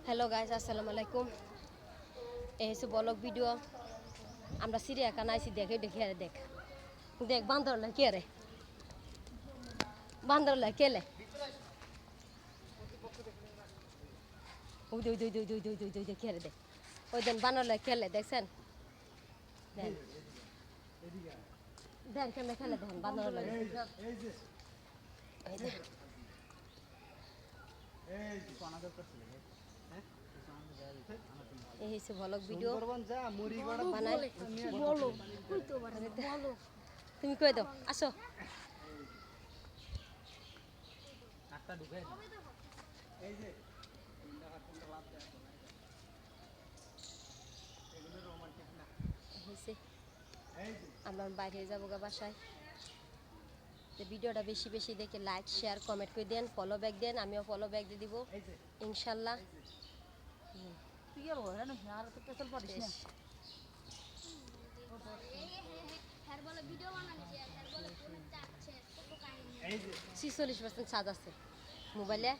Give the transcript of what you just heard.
Hello guys, আসসালামু আলাইকুম। এই হচ্ছে ব্লগ ভিডিও। আমরা চিড়িয়াখানা আইছি, দেখে দেখে আরে দেখ দেখ বান্দর লাই কে রে, বান্দর লাই কেলে ওই ওই ওই ওই ওই ওই ওই ওই কে রে দেখ, ওই দেন বান্দর লাই খেলে দেখছেন, দেন দেন কেমনে খেলে দেখেন বান্দর লাই। এই দেখ এই হচ্ছে ব্লগ ভিডিও বানাই। তুমি কই দাও, আসো। আমরা বাইরে যাবো গা বাসায়। ভিডিওটা বেশি বেশি দেখে লাইক শেয়ার কমেন্ট করে দেন, ফলো ব্যাক দেন, আমিও ফলো ব্যাক দিয়ে দিব ইনশাল্লাহ। ছিচল্লিশ পার্সেন্ট চার্জ আছে মোবাইলে।